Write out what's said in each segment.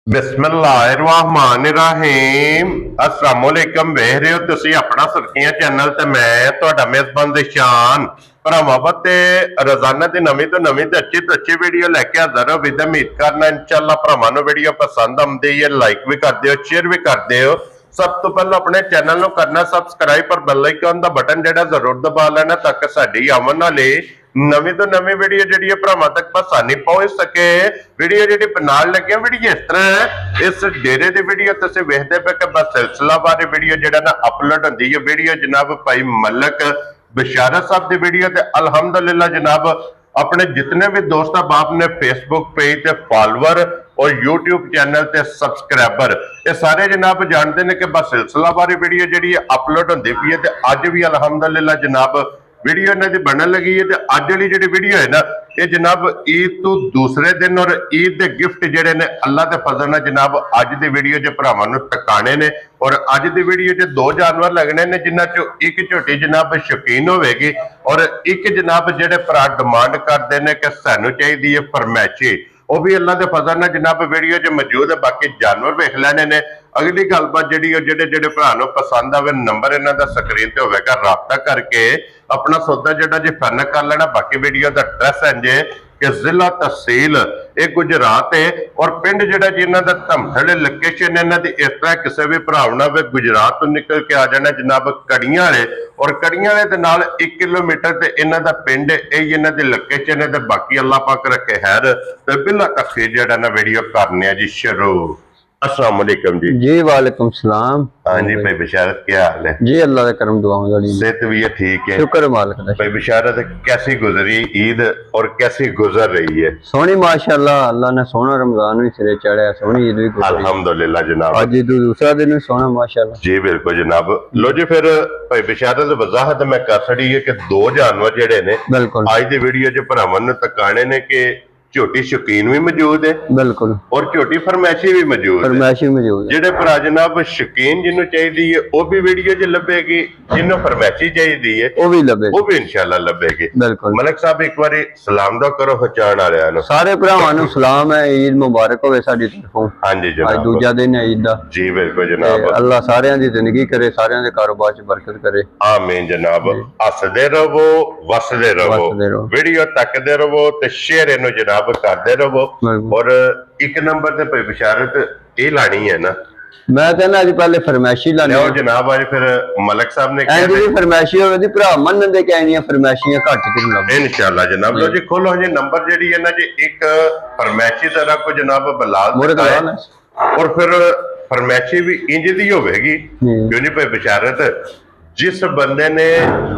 बिस्मिल्लाहिर्रहमानिर्रहीम अस्सलाम वालेकुम। वेख रहे हो तुसी अपना सुर्खियां चैनल ते मैं तुहाडा मेजबान दिशान भरावां ते रोजाना दी नवीं तो अच्छी वीडियो लेके हाजिर हो। विद उम्मीद करना इंशाअल्लाह भरावां नूं वीडियो पसंद आउंदी है। लाइक भी कर दिओ, शेयर भी कर दिओ। सब तो पहले अपने चैनल नूं करना सबसक्राइब पर बेल आइकन दा बटन जेड़ा जरूर दबा लेना ताकि साडी आवन वाली नवी तो नवी वीडियो जी भरावां तक आसानी पहुंच सके। वीडियो जी बनान लगे वीडियो इस तरह है, इस डेरे की वीडियो तुम वेखते पे कि बस सिलसिला बारे वीडियो जो ना अपलोड होंगी है। वीडियो जनाब भाई मलक बशारत साहब की वीडियो ते अल्हम्दुलिल्लाह जनाब अपने जितने भी दोस्त बाप ने फेसबुक पेज ते फॉलोअर और यूट्यूब चैनल ते सब्सक्राइबर ये सारे जनाब जानते हैं कि बस सिलसिला बारे वीडियो जी अपलोड होंगी पई है। अज भी अल्हम्दुलिल्लाह जनाब वीडियो इन्हां दी बनन लगी है। ते अज वाली जिहड़ी वीडियो है ना ये जनाब ईद तो दूसरे दिन और ईद के गिफ्ट जिहड़े ने अल्लाह के फजल नाल जनाब अज दी वीडियो च भरावां नूं टकाने ने। और अज दी वीडियो च दो जानवर लगने ने जिन्हां चों एक झोटी जनाब शौकीन होवेगी और एक जनाब जिहड़े भरा डिमांड करदे ने कि सानूं चाहीदी है फरमैशी, वो भी अल्लाह के फजल नाल जनाब वीडियो च मौजूद है। बाकी जानवर वेख लैने ने। अगली गलबात जी जेडे भरा नूं पसंद आवे नंबर इन्हां दा स्क्रीन ते होवेगा, राबता करके अपना सौदा जिहड़ा जी फाइनल कर लेना। बाकी वीडियो दा एड्रैस है जे कि जिला तहसील ये गुजरात है और पिंड जिहड़ा जी इन्हां दा धमथड़ लोकेशन इन्हां दी इस तरह किसी भी भरा ना वे गुजरात तो निकल के आ जाना जनाब कड़ियां वाले और कड़ियां वाले दे नाल 1 किलोमीटर ते इन्हां दा पिंड यही इन्हां दी लोकेशन है। ते बाकी अल्लाह पाक रखे खैर ते बिला तफसीर जिहड़ा ना वीडियो करने जी शुरू। अस्सलाम वालेकुम जी। जी वालेकुम सलाम। हाँ जी भाई बशारत, क्या हाल है जी? अल्लाह का करम दुआओं वाली सेहत भी है, ठीक है, शुक्र मालिक दा। भाई बशारत कैसी गुजरी ईद और कैसी गुजर रही है? सोहनी माशाअल्लाह, अल्लाह ने सोहना रमजान भी सिरे चढ़ाया, सोहनी ईद भी गुजरी अल्हम्दुलिल्लाह जनाब। आज ईद दूसरा दिन भी सोहना माशाअल्लाह। जी बिल्कुल जनाब। लो जी फिर भाई बशारत वजाहत मैं कर छड़ी है कि दो जानवर जेडे ने बिल्कुल आज दी वीडियो च भरावां नूं तकाने ने कि झोटी शौकीन भी मौजूद है बिल्कुल और झोटी फरमैशी भी मौजूद है। फरमैशी मौजूद है। जेडे भरा जनाब शौकीन जिन्हों चाहिए है वो भी वीडियो च लभेगी, जिन्हों फरमैशी चाहिए है वो भी लभेगी, वो भी इंशाल्लाह लभेगी। बिल्कुल। मलिक साहब एक बार सलाम दो करो पहचान आ रहा सारे भरावां नूं सलाम है, ईद मुबारक होवे साडी तरफों। हाँ जी आज जनाब दूजा दिन है ईद दा। जी बिल्कुल जनाब। अल्लाह सारियां दी जिंदगी करे, सारियां दे कारोबार च बरकत करे, आमीन जनाब। हसदे रहो वसदे रहो, वीडियो तकदे रहो ते शेयर इनू जनाब करदे रहो। और एक नंबर ते भाई बशारत ये लानी है ना, मैं कहना अज पहले फरमैशी लानी है जनाब। आज फिर मलिक साहब ने कहा जी फरमैशी होवे दी भरा मनन दे कहनियां फरमैशियां घट के लभ इंशाल्लाह जनाब। लो जी खोलो जी नंबर जेडी है ना जी एक फरमैशी तरह को जनाब बलाल और फिर फरमैशी भी इंज दी होवेगी क्यों नहीं भाई बशारत जिस बंदे ने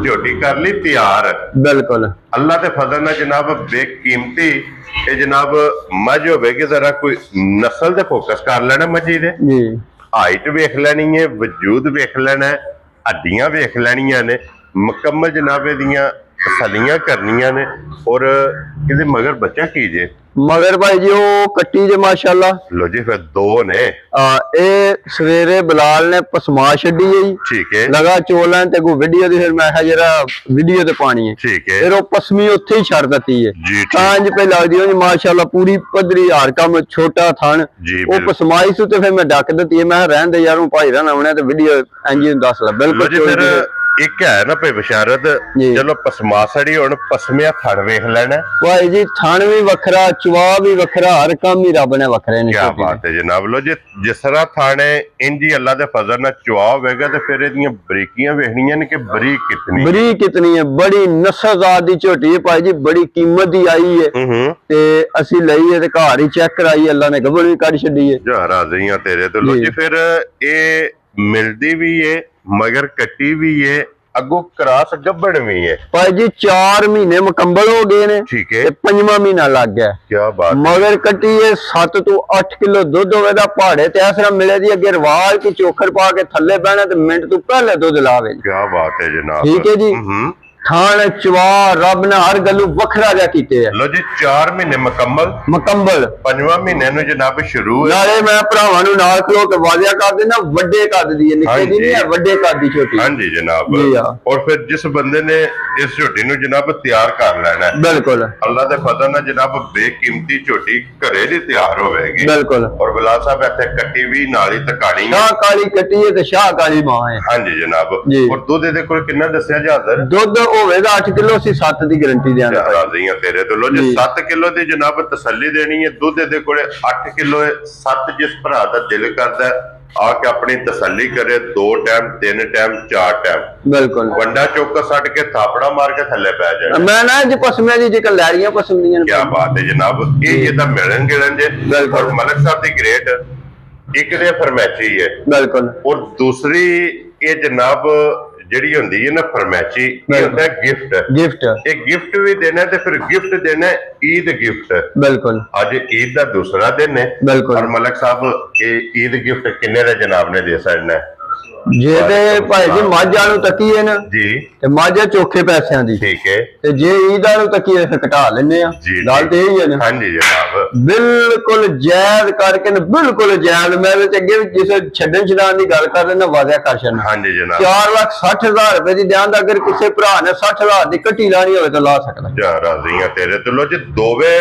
झोटी कर ली तैयार बिल्कुल अल्लाह के फजल नाल जनाब बेकीमती ये जनाब मझ होगी जरा कोई नस्ल दे फोकस कर लेना मझी दे, हाइट वेख लेनी है, वजूद वेख लेना है, हड्डियां वेख लेनिया ने, मुकम्मल जनाब दियां तसलियां करनियां ने। और इहदे मगर बच्चा कीजे मगर भाई जी वो कट्टी जे माशाअल्लाह। लो जी फिर दो ने ए सवेरे बिलाल ने पसमा छड्डी है, ठीक है, लगा चोलन ते को वीडियो दी, फिर मैं जरा वीडियो ते पानी है, ठीक है, फिर वो पसमी उत्थे ही छड़ दती है जी कांज पे लगदी है माशाअल्लाह पूरी पदरी हार कम छोटा थान वो पसमाई सु ते फिर मैं डक दती है। मैं रहन दे यार भाई रहना होने ते वीडियो इंज दस ला बिल्कुल। फिर एक है ना भाई बशारत चलो पसमा सड़ी हुण पसमिया थड़ वेख लेना भाई जी, थान भी वखरा, चवा भी वखरा, हर काम ही रब ने वखरे ने। क्या बात है जनाब। लो जी जिस तरह थाने इंजी अल्लाह दे फजल नाल चवा होवेगा ते फिर इहदियां बरीकियां वेखणियां ने कि बरीक कितनी है। बड़ी नस्लजात दी झोटी है भाई जी, बड़ी कीमत दी आई है ते असी लई है ते घर ही चेक कराई, अल्लाह ने गबड़ भी कढ छड्डी है। जा राज़ियां तेरे तो। लो जी फिर ए मिलदी भी है मगर कट्टी भी है, अगो क्रॉस गब्बड़ भी है भाई जी। 4 महीने मुकम्मल हो गए ने, ठीक है, 5वां महीना लग गया। क्या बात। मगर कट्टी है 7 तो 8 किलो दुध होवे दा, पहाड़े ते ऐसा मिले दी अगे रवाल की चोखर पा के थल्ले बहना ते मिनट तो पहले दुध लावे। क्या बात है जनाब, ठीक है जी। ਥਾਣ ਚਵਾ ਰੱਬ ਨੇ ਹਰ ਗੱਲੋਂ ਵੱਖਰਾ ਜਿਹਾ ਕੀਤੇ ਆ। ਲੋ ਜੀ 4 ਮਹੀਨੇ ਮੁਕੰਮਲ 5ਵਾਂ ਮਹੀਨੇ ਨੂੰ ਜਨਾਬ ਸ਼ੁਰੂ ਹੈ। ਨਾਲੇ ਮੈਂ ਭਰਾਵਾਂ ਨੂੰ ਨਾਲ ਖਲੋ ਕੇ ਵਾਅਦਾ ਕਰ ਦੇਣਾ, ਵੱਡੇ ਕੱਦ ਦੀ ਹੈ, ਨਿੱਕੇ ਦੀ ਨਹੀਂ ਹੈ, ਵੱਡੇ ਕੱਦ ਦੀ ਝੋਟੀ। ਹਾਂਜੀ ਜਨਾਬ। ਜੀ ਹਾਂ। ਔਰ ਫਿਰ ਜਿਸ ਬੰਦੇ ਨੇ ਇਸ ਝੋਟੀ ਨੂੰ ਜਨਾਬ ਤਿਆਰ ਕਰ ਲੈਣਾ ਹੈ, ਬਿਲਕੁਲ ਅੱਲਾ ਦੇ ਫਜ਼ਲ ਨਾਲ ਜਨਾਬ ਬੇਕੀਮਤੀ ਝੋਟੀ ਘਰੇ ਦੀ ਤਿਆਰ ਹੋਵੇਗੀ। ਬਿਲਕੁਲ। ਔਰ ਬਿਲਾਲ ਸਾਹਿਬ ਇੱਥੇ ਕੱਟੀ ਵੀ ਨਾਲ ਹੀ ਤਕਾਣੀ ਹੈ, ਸ਼ਾਹ ਕਾਲੀ ਕੱਟੀ ਹੈ ਤੇ ਸ਼ਾਹ ਕਾਲੀ ਮਾਂ ਹੈ। ਹਾਂਜੀ ਜਨਾਬ। ਜੀ। ਔਰ ਦੁੱਧ ਇਹਦੇ ਕੋਲ ਕਿੰਨਾ ਦੱਸਿਆ ਜੀ ਹਾਜ਼ਰ? ਦੁੱਧ ਹੋਵੇਗਾ 8 ਕਿਲੋ, ਅਸੀਂ 7 ਦੀ ਗਾਰੰਟੀ ਦੇਣਾ। ਰਾਜ਼ੀ ਆ ਤੇਰੇ ਤੋਂ। ਲੋ ਜੀ 7 ਕਿਲੋ ਦੀ ਜਨਾਬ ਤਸੱਲੀ ਦੇਣੀ ਹੈ। ਦੁੱਧ ਇਹਦੇ ਕੋਲੇ 8 ਕਿਲੋ ਹੈ। 7 ਜਿਸ ਭਰਾ ਦਾ ਦਿਲ ਕਰਦਾ ਹੈ ਆ ਕੇ ਆਪਣੀ ਤਸੱਲੀ ਕਰੇ, 2 ਟਾਈਮ 3 ਟਾਈਮ 4 ਟਾਈਮ ਬਿਲਕੁਲ। ਵੰਡਾ ਚੌਕਾ ਛੱਡ ਕੇ ਥਾਪੜਾ ਮਾਰ ਕੇ ਥੱਲੇ ਪੈ ਜਾਣਾ। ਮੈਂ ਨਾ ਜੀ ਪਸਮੇ ਦੀ ਜੇ ਲੈਰੀਆਂ ਪਸੰਦ ਦੀਆਂ। ਕੀ ਬਾਤ ਹੈ ਜਨਾਬ। ਇਹ ਜਿਹਦਾ ਮਿਲਣ ਗਿਲਣ ਜੇ। ਔਰ ਮਲਕ ਸਾਹਿਬ ਦੀ ਗ੍ਰੇਟ ਇੱਕ ਦੇ ਫਰਮੈਚੀ ਹੈ। ਬਿਲਕੁਲ। ਔਰ ਦੂਸਰੀ ਇਹ ਜਨਾਬ ਜਿਹੜੀ ਹੁੰਦੀ ਹੈ ਨਾ ਫਰਮੈਚੀ, ਇਹ ਹੁੰਦਾ ਗਿਫਟ। ਇਹ ਗਿਫਟ ਵੀ ਦੇਣਾ ਤੇ ਫਿਰ ਗਿਫਟ ਦੇਣਾ ਈਦ ਗਿਫਟ। ਬਿਲਕੁਲ। ਅੱਜ ਈਦ ਦਾ ਦੂਸਰਾ ਦਿਨ ਹੈ। ਬਿਲਕੁਲ। ਔਰ ਮਲਕ ਸਾਹਿਬ ਇਹ ਈਦ ਗਿਫਟ ਕਿੰਨੇ ਦਾ ਜਨਾਬ ਨੇ ਦੇ ਸਕਣਾ ਹੈ? ਜੇ ਤੇ ਭਾਈ ਜੀ ਮਾਝਾਂ ਨੂੰ ਤੱਕੀਏ ਨਾ ਜੀ ਤੇ ਮਾਝਾ ਚੋਖੇ ਪੈਸਿਆਂ ਦੀ, ਠੀਕ ਹੈ। ਤੇ ਜੇ ਈਦਾਂ ਨੂੰ ਤੱਕੀਏ ਫਿਰ ਘਟਾ ਲੈਨੇ ਆ। ਗੱਲ ਤੇ ਇਹੀ ਹੈ ਨਾ। ਹਾਂਜੀ ਜਨਾਬ। ਬਿਲਕੁਲ ਜਾਇਜ਼ ਕਰਕੇ ਨਾ, ਬਿਲਕੁਲ ਜਾਇਜ਼। ਮੈਂ ਤੇ ਅੱਗੇ ਵੀ ਜਿਸੇ ਛੱਡਣ ਛਡਾਣ ਦੀ ਗੱਲ ਕਰ ਲੈਣਾ, ਵਾਅਦਾ ਕਰ ਛੱਡਣਾ। ਹਾਂਜੀ ਜਨਾਬ। 4,60,000 ਰੁਪਏ ਦੀ ਦਿਆਂ ਦਾ ਅਗਰ ਕਿਸੇ ਭਰਾ ਨੇ 60,000 ਦੀ ਕੱਟੀ ਲਾਣੀ ਹੋਵੇ ਤਾਂ ਲਾ ਸਕਦਾ। ਜਾ ਰਾਜ਼ੀਆਂ ਤੇਰੇ ਤੋਂ। ਲੋ ਜੀ ਦੋਵੇਂ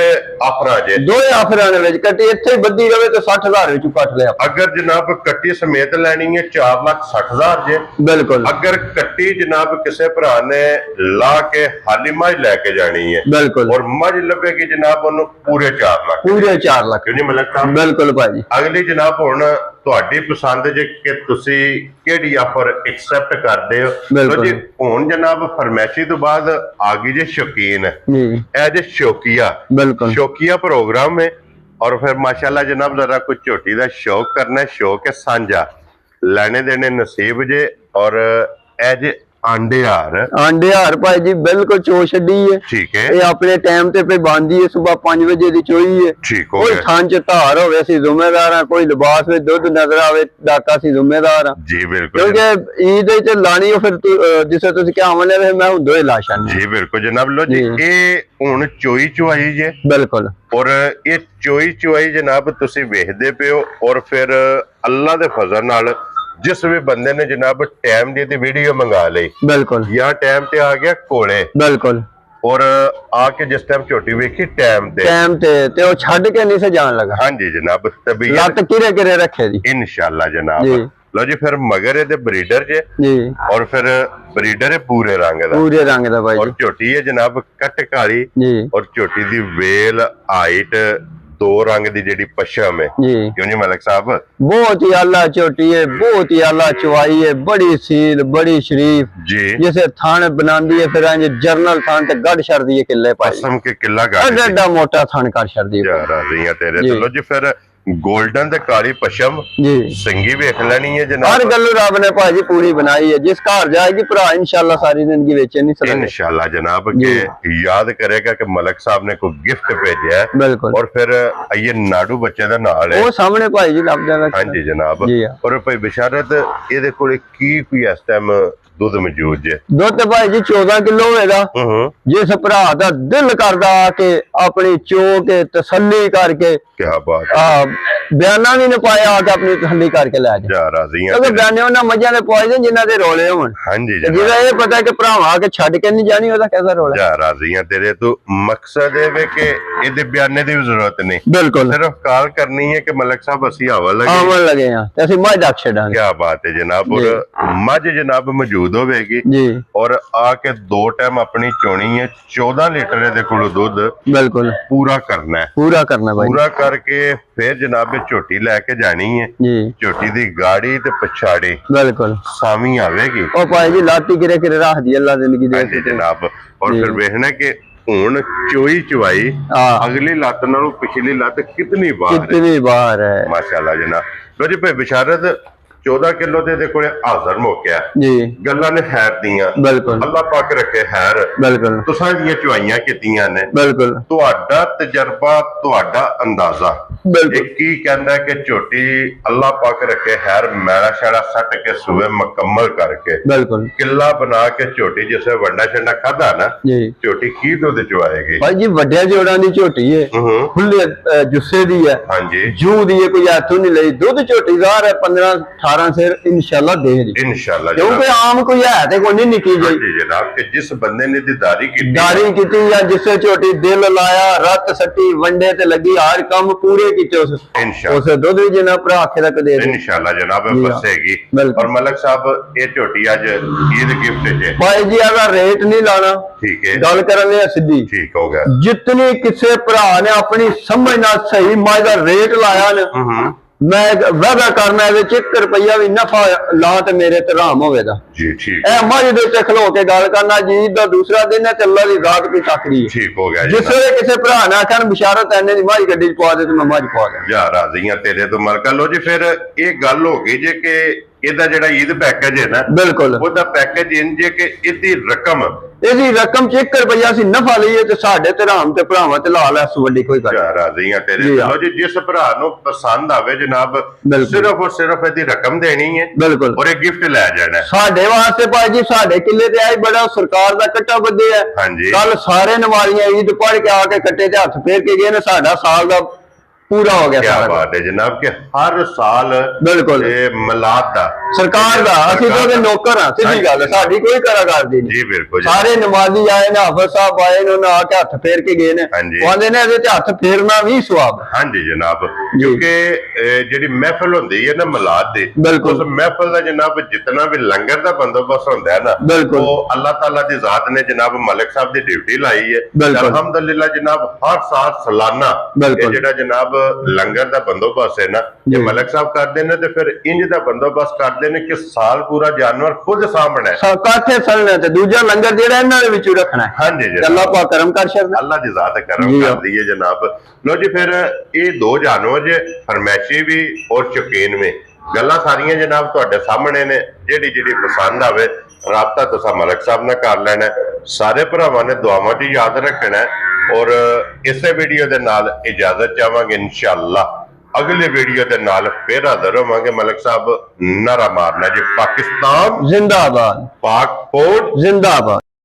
ਆਫਰਾਂ ਜੇ, ਦੋਏ ਆਫਰਾਂ ਦੇ ਵਿੱਚ ਕੱਟੀ ਇੱਥੇ ਹੀ ਬੱਦੀ ਰਵੇ ਤੇ 60,000 ਵਿੱਚੋਂ ਕੱਟ ਲਿਆ। ਅਗਰ ਜਨਾਬ ਕੱਟੀ ਸਮੇਤ ਲੈਣੀ ਹੈ 4,60,000 ਜੇ। ਬਿਲਕੁਲ। ਅਗਰ ਕੱਟੀ ਜਨਾਬ ਕਿਸੇ ਭਰਾ ਨੇ ਲਾ ਕੇ ਹਾਲੀ ਮੱਝ ਲੈ ਕੇ ਜਾਣੀ ਹੈ, ਬਿਲਕੁਲ। ਔਰ ਮੱਝ ਲੱਭੇਗੀ ਜਨਾਬ ਉਹਨੂੰ ਪੂਰੇ 4 ਲੱਖ। ਪੂਰੇ 4 ਲੱਖ। ਕਿਉਂ ਨਹੀਂ ਮਲਕ ਸਾਹਿਬ? ਬਿਲਕੁਲ ਭਾਜੀ। ਅਗਲੀ ਜਨਾਬ ਹੁਣ ਤੁਹਾਡੀ ਪਸੰਦ ਜੇ ਕਿ ਤੁਸੀਂ ਕਿਹੜੀ ਆਫਰ ਐਕਸੈਪਟ ਕਰਦੇ ਹੋ। ਬਿਲਕੁਲ। ਜੀ ਹੁਣ ਜਨਾਬ ਫਰਮੈਸ਼ੀ ਤੋਂ ਬਾਅਦ ਆ ਗਈ ਜੇ ਸ਼ੌਕੀਨ ਜੀ। ਇਹ ਜੇ ਸ਼ੌਕੀਆ। ਬਿਲਕੁਲ। ਸ਼ੌਕੀਆ ਪ੍ਰੋਗਰਾਮ ਹੈ। ਔਰ ਫਿਰ ਮਾਸ਼ਾਅੱਲਾ ਜਨਾਬ ਜ਼ਰਾ ਕੁਝ ਝੋਟੀ ਦਾ ਸ਼ੌਕ ਕਰਨਾ ਹੈ, ਸ਼ੌਕ ਹੈ ਸਾਂਝਾ, ਲੈਣੇ ਦੇਣੇ ਨਸੀਬ ਜੇ। ਔਰ ਇਹ ਜੇ ਆਂਡੇ ਹਾਰ ਭਾਈ ਜੀ ਬਿਲਕੁਲ ਚੋ ਛੱਡੀ ਹੈ। ਠੀਕ ਹੈ। ਇਹ ਆਪਣੇ ਟਾਈਮ ਤੇ ਬੰਦੀ ਹੈ, ਸਵੇਰ 5 ਵਜੇ ਦੀ ਚੋਈ ਹੈ। ਠੀਕ ਹੋ ਕੋਈ ਗਿਆ। ਥਾਂ ਚ ਧਾਰ ਹੋਵੇ ਅਸੀਂ ਜ਼ਿੰਮੇਦਾਰ ਹਾਂ, ਕੋਈ ਲਿਬਾਸ ਵਿੱਚ ਦੁੱਧ ਨਜ਼ਰ ਆਵੇ ਡਾਕਾ ਅਸੀਂ ਜ਼ਿੰਮੇਦਾਰ ਹਾਂ। ਜੀ ਬਿਲਕੁਲ। ਕਿਉਂਕਿ ਈਦ ਚ ਲਾਣੀ ਹੋ ਫਿਰ ਜਿਸੇ ਤੁਸੀਂ ਕਿਹਾ ਆਵਲੇ ਮੈਂ ਹੁੰਦੋ ਹੀ ਲਾਸ਼ਾਂ। ਜੀ ਬਿਲਕੁਲ ਜਨਾਬ। ਲੋ ਜੀ ਇਹ ਹੁਣ ਚੋਈ ਚੁਆਈ ਜੇ। ਬਿਲਕੁਲ। ਔਰ ਇਹ ਚੋਈ ਚੁਆਈ ਜਨਾਬ ਤੁਸੀਂ ਵੇਖਦੇ ਪਿਓ। ਔਰ ਫਿਰ ਅੱਲਾ ਦੇ ਫਜ਼ਲ ਨਾਲ ਜਿਸ ਵੀ ਬੰਦੇ ਨੇ ਜਨਾਬ ਟਾਈਮ ਦੀ ਵੀਡੀਓ ਮੰਗਾ ਲਈ, ਬਿਲਕੁਲ, ਜਾਂ ਟਾਈਮ ਤੇ ਆ ਗਿਆ ਕੋਲੇ, ਬਿਲਕੁਲ, ਔਰ ਆ ਕੇ ਜਿਸ ਟਾਈਮ ਝੋਟੀ ਵੇਖੀ ਟਾਈਮ ਤੇ ਉਹ ਛੱਡ ਕੇ ਨਹੀਂ ਸੇ ਜਾਣ ਲੱਗਾ। ਹਾਂਜੀ ਜਨਾਬ। ਲੱਤ ਕਿਰੇ ਕਿਰੇ ਰੱਖੇ ਜੀ ਇਨਸ਼ਾਅੱਲਾ ਜਨਾਬ। ਲੋ ਜੀ ਫਿਰ ਮਗਰ ਇਹਦੇ ਬਰੀਡਰ ਜੇ ਜੀ। ਔਰ ਫਿਰ ਬਰੀਡਰ ਹੈ ਪੂਰੇ ਰੰਗ ਦਾ ਭਾਈ। ਔਰ ਝੋਟੀ ਹੈ ਜਨਾਬ ਕੱਟ ਕਾਲੀ ਜੀ। ਔਰ ਝੋਟੀ ਦੀ ਵੇਲ ਹਾਈਟ 2 ਰੰਗ ਦੀ ਜਿਹੜੀ ਪਸ਼ਮ ਹੈ ਜੀ। ਕਿਉਂ ਨਹੀਂ ਮਲਕ ਸਾਹਿਬ? ਬਹੁਤ ਹੀ ਆਲਾ ਝੋਟੀ ਹੈ, ਬਹੁਤ ਹੀ ਆਲਾ ਚਵਾਈ ਹੈ, ਬੜੀ ਸੀਲ, ਬੜੀ ਸ਼ਰੀਫ ਜੀ। ਜਿਸੇ ਥਾਣ ਬਣਾਉਂਦੀ ਹੈ ਫਿਰ ਇੰਜ ਜਰਨਲ ਥਾਣ ਤੇ ਗੱਡ ਛੱਡਦੀ ਹੈ ਕਿੱਲੇ ਪਾਈ ਕਸਮ ਕੇ ਕਿੱਲਾ ਗੱਡ ਐਡਾ ਮੋਟਾ ਥਾਣ ਕਰ ਛੱਡਦੀ ਹੈ। ਯਾਰ ਰਾਜ਼ੀਆਂ ਤੇਰੇ ਤੋਂ। ਲੋ ਜੀ ਫਿਰ ਗੋਲਡਨ ਤੇ ਕਾਲੀ ਪਸ਼ਮ ਜੀ ਸੰਗੀ ਵੇਖ ਲੈਣੀ ਹੈ ਜਨਾਬ। ਹਰ ਗੱਲ ਰੱਬ ਨੇ ਭਾਜੀ ਪੂਰੀ ਬਣਾਈ ਹੈ। ਜਿਸ ਘਰ ਜਾਏਗੀ ਭਰਾ ਇੰਸ਼ਾਅੱਲਾ ਸਾਰੀ ਜ਼ਿੰਦਗੀ ਵੇਚੇ ਨਹੀਂ ਸਕਦਾ ਇੰਸ਼ਾਅੱਲਾ ਜਨਾਬ। ਕਿ ਯਾਦ ਕਰੇਗਾ ਕਿ ਮਲਕ ਸਾਹਿਬ ਨੇ ਕੋਈ ਗਿਫਟ ਭੇਜਿਆ। ਬਿਲਕੁਲ। ਔਰ ਫਿਰ ਇਹ ਨਾੜੂ ਬੱਚੇ ਦਾ ਨਾਲ ਹੈ, ਉਹ ਸਾਹਮਣੇ ਭਾਈ ਜੀ ਲੱਭ ਜਾਏਗਾ। ਹਾਂਜੀ ਜਨਾਬ। ਔਰ ਭਾਈ ਬਿਸ਼ਾਰਤ ਇਹਦੇ ਕੋਲ ਕੀ ਕੋਈ ਇਸ ਟਾਈਮ ਦੁੱਧ ਮੌਜੂਦ ਜੇ? ਦੁੱਧ ਭਾਈ ਜੀ 14 ਕਿਲੋ ਹੋਵੇਗਾ। ਜਿਸ ਭਰਾ ਦਾ ਦਿਲ ਕਰਦਾ ਆ ਕੇ ਆਪਣੀ ਚੋ ਕੇ ਤਸੱਲੀ ਕਰਕੇ, ਕੀ ਬਾਤ, ਬਿਆਨਾ ਵੀ ਨੇ ਪਾਇਆ ਆ ਕੇ ਆਪਣੀ ਤਸੱਲੀ ਕਰਕੇ ਲੈ ਜਾ ਰਾਜ਼ੀਆਂ। ਕਿਉਂਕਿ ਬਿਆਨੇ ਉਹਨਾਂ ਮੱਝਾਂ ਦੇ ਪਵਾਏ ਨੇ ਜਿਨ੍ਹਾਂ ਦੇ ਰੋਲੇ ਹੋਣ। ਹਾਂਜੀ ਜਿਹਦਾ ਇਹ ਪਤਾ ਕਿ ਭਰਾਵਾਂ ਆ ਕੇ ਛੱਡ ਕੇ ਨਹੀਂ ਜਾਣੀ, ਉਹਦਾ ਕਿਹਦਾ ਰੋਲਾ। ਜਾ ਰਾਜ਼ੀਆਂ ਤੇਰੇ ਤੋਂ। ਮਕਸਦ ਇਹ ਵੇ ਕਿ ਇਹਦੇ ਬਿਆਨੇ ਦੀ ਵੀ ਜ਼ਰੂਰਤ ਨਹੀਂ, ਬਿਲਕੁਲ ਸਿਰਫ ਕਾਲ ਕਰਨੀ ਹੈ ਕਿ ਮਲਕ ਸਾਹਿਬ ਅਸੀਂ ਆਵਣ ਲੱਗੇ ਆ ਤੇ ਅਸੀਂ ਮੱਝ ਰੱਖ ਛੱਡਾਂਗੇ। ਕੀ ਬਾਤ ਹੈ ਜਨਾਬ। ਔਰ ਮੱਝ ਜਨਾਬ ਮੌਜੂਦ ਹੋਵੇਗੀ ਜੀ। ਔਰ ਆ ਕੇ 2 ਟਾਈਮ ਆਪਣੀ ਚੋਣੀ ਹੈ। 14 ਲੀਟਰ ਇਹਦੇ ਕੋਲ ਦੁੱਧ ਬਿਲਕੁਲ ਪੂਰਾ ਕਰਨਾ ਹੈ, ਪੂਰਾ ਕਰਕੇ ਫਿਰ ਜਨਾਬ ਝੋਟੀ ਲੈ ਕੇ ਜਾਣੀ ਹੈ ਜੀ। ਝੋਟੀ ਦੀ ਗਾੜੀ ਤੇ ਪਛਾੜੀ ਬਿਲਕੁਲ ਸਾਵੀਂ ਆਵੇਗੀ। ਉਹ ਭਾਈ ਜੀ ਲਾਤੀ ਕਿਰੇ ਕਿਰੇ ਰੱਖਦੀ ਅੱਲਾ ਜ਼ਿੰਦਗੀ ਦੇ ਜਨਾਬ। ਔਰ ਫਿਰ ਵੇਖਣਾ ਕਿ ਹੁਣ ਚੋਈ ਚਵਾਈ ਅਗਲੀ ਲੱਤ ਨਾਲੋਂ ਪਿਛਲੀ ਲੱਤ ਕਿਤਨੀ ਬਾਹਰ ਹੈ। ਮਾਸ਼ਾਅੱਲਾ ਜਨਾਬ। ਲੋ ਜੀ ਭਾਈ ਬਿਸ਼ਾਰਤ 14 ਕਿਲੋ ਦੇ ਕੋਲੇ ਹਾਜ਼ਰ ਮੌਕਿਆ ਜੀ ਗੱਲਾਂ ਨੇ ਹੈਰ ਦੀਆਂ ਬਿਲਕੁਲ ਅੱਲਾਹ ਪਾਕ ਰੱਖੇ ਹੈਰ ਬਿਲਕੁਲ ਤੁਸਾਂ ਦੀਆਂ ਚੁਆਈਆਂ ਕੀਤੀਆਂ ਨੇ ਬਿਲਕੁਲ ਤੁਹਾਡਾ ਤਜਰਬਾ ਤੁਹਾਡਾ ਅੰਦਾਜ਼ਾ ਬਿਲਕੁਲ ਇਹ ਕੀ ਕਹਿੰਦਾ ਕਿ ਝੋਟੀ ਅੱਲਾਹ ਪਾਕ ਰੱਖੇ ਹੈਰ ਮੈਲਾ ਸ਼ੈਲਾ ਸੱਟ ਕੇ ਸੂਏ ਮੁਕੰਮਲ ਕਰਕੇ ਬਿਲकुल ਕਿੱਲਾ ਬਣਾ ਕੇ ਝੋਟੀ ਜਿਸੇ ਵੰਡਾ ਛੰਡਾ ਖਾਦਾ ਨਾ ਜੀ ਝੋਟੀ ਕੀ ਦੁੱਧ ਚਵਾਏਗੀ ਭਾਈ ਜੀ ਵੱਡਿਆਂ ਜੋੜਾਂ ਦੀ ਝੋਟੀ ਹੈ ਖੁੱਲੇ ਜੁੱਸੇ ਦੀ ਹੈ ਹਾਂਜੀ ਜੂ ਦੀ ਹੈ ਕੋਈ ਹੱਥੋਂ ਨਹੀਂ ਲਈ ਦੁੱਧ ਝੋਟੀਦਾਰ ਹੈ 15 18 ਸਿਰ ਇਨਸ਼ਾਅੱਲਾ ਦੇ ਜੀ ਇਨਸ਼ਾਅੱਲਾ ਕਿਉਂਕਿ ਆਮ ਕੋਈ ਹੈ ਤੇ ਕੋਈ ਨਹੀਂ ਨਿੱਕੀ ਜਿਹੀ ਜੀ ਜਨਾਬ ਕਿ ਜਿਸ ਬੰਦੇ ਨੇ ਦੀਦਾਰੀ ਕੀਤੀ ਦਾਰੀ ਕੀਤੀ ਜਾਂ ਜਿਸੇ ਝੋਟੀ ਦਿਲ ਲਾਇਆ ਰੱਤ ਸੱਟੀ ਵੰਡੇ ਤੇ ਲੱਗੀ ਹਰ ਕੰਮ ਪੂਰੇ ਕੀਤੇ ਉਸ ਇਨਸ਼ਾਅੱਲਾ ਉਸ ਦੁੱਧ ਵੀ ਜਨਾ ਭਰਾ ਆਖੇ ਤੱਕ ਦੇ ਦੇ ਇਨਸ਼ਾਅੱਲਾ ਜਨਾਬ ਜੀ ਬਸੇਗੀ ਬਿਲਕੁਲ। और मलक साहब ये झोटी आज ईद गिफ्ट है ਭਾਈ ਜੀ ਇਹਦਾ ਰੇਟ ਨਹੀਂ ਲਾਣਾ ठीक है ਗੱਲ ਕਰਨ ਲਈ ਸਿੱਧੀ ठीक हो गया ਜਿਤਨੀ ਕਿਸੇ ਭਰਾ ਨੇ ਆਪਣੀ ਸਮਝ ਨਾਲ ਸਹੀ ਮਾਜ ਦਾ ਰੇਟ ਲਾਇਆ ਨਾ ਮੈਂ ਵਾਅਦਾ ਕਰਨਾ ਇਹਦੇ ਚ 1 ਰੁਪਈਆ ਵੀ ਨਫਾ ਲਾ ਤੇ ਮੇਰੇ ਤੇ ਰਾਮ ਹੋਵੇਗਾ जी ठीक ਇਹ ਮੱਝ ਦੇ ਉੱਤੇ ਖਲੋ ਕੇ ਗੱਲ ਕਰਨਾ ਜੀ ਦਾ ਦੂਸਰਾ ਦਿਨ ਹੈ ਤੇ ਅੱਲਾ ਦੀ ਰਾਤ ਵੀ ਤੱਕਦੀ ਹੈ ठीक हो गया ਜਿਸ ਵੇਲੇ ਕਿਸੇ ਭਰਾ ਨੇ ਆਖਣ ਬਿਸ਼ਾਰਤ ਐਨੇ ਦੀ ਮੱਝ ਗੱਡੀ ਚ ਪਵਾ ਦੇ ਤੇ ਮੈਂ ਮੱਝ ਪਵਾ ਦੇ ਜਾ ਰਾਜ਼ੀਆਂ ਤੇਰੇ ਤੋਂ ਮਲਕਾ ਲੋ ਜੀ ਫਿਰ ਇਹ ਗੱਲ ਹੋ ਗਈ ਜੇ ਕਿ ਇਹਦਾ ਜਿਹੜਾ ਈਦ ਪੈਕੇਜ ਹੈ ਨਾ ਬਿਲਕੁਲ ਉਹਦਾ ਪੈਕੇਜ ਇੰਜ ਹੈ ਕਿ ਇਹਦੀ ਰਕਮ ਇਹਦੀ ਰਕਮ ਚ 1 ਰੁਪਈਆ ਸੀ ਨਫਾ ਲਈਏ ਤੇ ਸਾਡੇ ਤੇ ਰਾਮ ਤੇ ਭਰਾਵਾਂ ਤੇ ਲਾ ਲੈ ਸੋ ਵੱਡੀ ਕੋਈ ਗੱਲ ਜਾ ਰਾਜ਼ੀਆਂ ਤੇਰੇ ਜੀ ਹਾਂ। ਲੋ ਜੀ ਜਿਸ ਭਰਾ ਨੂੰ ਪਸੰਦ ਆਵੇ ਜਨਾਬ ਬਿਲਕੁਲ। ਸਿਰਫ ਔਰ ਸਿਰਫ ਇਹਦੀ ਰਕਮ ਦੇਣੀ ਹੈ ਬਿਲਕੁਲ ਔਰ ਇਹ ਗਿਫਟ ਲੈ ਜਾਣਾ ਹੈ। ਸਾਡੇ ਵਾਸਤੇ ਭਾਈ ਜੀ ਸਾਡੇ ਕਿੱਲੇ ਤੇ ਆਈ ਬੜਾ ਸਰਕਾਰ ਦਾ ਕੱਟਾ ਬੱਧਿਆ ਹਾਂਜੀ ਕੱਲ ਸਾਰੇ ਨਵਾਰੀਆਂ ਈਦ ਪੜ੍ਹ ਕੇ ਆ ਕੇ ਕੱਟੇ ਤੇ ਹੱਥ ਫੇਰ ਕੇ ਗਏ ਨੇ ਸਾਡਾ ਸਾਲ ਦਾ ਪੂਰਾ ਹੋ ਗਿਆ क्या ਸਾਰਾ बात है जनाब कि हर साल ਬਿਲਕੁਲ मिलाद दा ਸਰਕਾਰ ਦਾ ਅਸੀਂ ਤਾਂ ਉਹਦੇ ਨੌਕਰ ਹਾਂ ਸਿੱਧੀ ਗੱਲ ਹੈ, ਸਾਡੀ ਕੋਈ ਕਾਰਗੁਜ਼ਾਰੀ ਨਹੀਂ जी बिल्कुल जी। ਸਾਰੇ ਨਮਾਜ਼ੀ ਆਏ ਨੇ ਹਾਫਿਜ਼ ਸਾਹਿਬ ਆਏ ਨੇ ਉਹਨਾਂ ਆ ਕੇ ਹੱਥ ਫੇਰ ਕੇ ਗਏ ਨੇ ਹਾਂਜੀ। ਉਹ ਆਂਦੇ ਨੇ ਇਹਦੇ ਤੇ ਹੱਥ ਫੇਰਨਾ ਵੀ ਸਵਾਬ ਹੈ हाँ जी जनाब जी। क्योंकि ਜਿਹੜੀ महफिल ਹੁੰਦੀ ਹੈ ਨਾ ਮਿਲਾਦ ਦੀ ਬਿਲकुल। ਉਸ महफिल ਦਾ ਜਨਾਬ ਜਿੰਨਾ ਵੀ ਲੰਗਰ ਦਾ ਬੰਦੋਬਸਤ ਹੁੰਦਾ ਹੈ ਨਾ ਬਿਲकुल। ਉਹ ਅੱਲਾਹ ਤਾਲਾ ਦੀ ਜ਼ਾਤ ਨੇ ਜਨਾਬ ਮਲਿਕ ਸਾਹਿਬ ਦੀ ਡਿਊਟੀ ਲਾਈ ਹੈ ਬਿਲकुल। ਅਲਹਮਦੁਲਿਲਾ ਜਨਾਬ ਹਰ ਸਾਲ ਸਾਲਾਨਾ ਬਿਲकुल। ਇਹ ਜਿਹੜਾ ਜਨਾਬ ਲੰਗਰ ਦਾ ਬੰਦੋਬਸਤ ਹੈ ਨਾ ਜੀ। ਇਹ ਮਲਿਕ ਸਾਹਿਬ ਕਰਦੇ ਨੇ ਤੇ ਫਿਰ ਇੰਜ ਦਾ ਬੰਦੋਬਸਤ ਕਰਦੇ ਨੇ ਕਿ ਸਾਲ ਪੂਰਾ ਜਾਨਵਰ ਖੁਦ ਸਾਹਮਣੇ ਕਾਥੇ ਸਲਣਾ ਤੇ ਦੂਜਾ ਲੰਗਰ ਜਿਹੜਾ ਇਹਨਾਂ ਦੇ ਵਿੱਚੋਂ ਰੱਖਣਾ ਹੈ हाँ जी ਤੇ ਅੱਲਾਹ जनाब ਪਾਕ ਕਰਮ ਕਰ ਛੱਡਦਾ अल्लाह की जात करम जी कर हाँ। दी है जनाब लो जी फिर ये दो जानवर जे फरमैशी भी और शौकीन में गल्लां सारियां जनाब तुहाडे सामने ने जेड़ी जेड़ी पसंद आवे राबता तुसा मलिक साहब नाल कर लेना है। सारे भरावां ने दुआवां च याद रखना है और इसे वीडियो दे नाल इजाजत चाहांगे इंशाअल्लाह अगले वीडियो दे नाल फिर हाजिर होवांगे। मलिक साहब नारा मारना जी पाकिस्तान जिंदाबाद पाक फौज जिंदाबाद।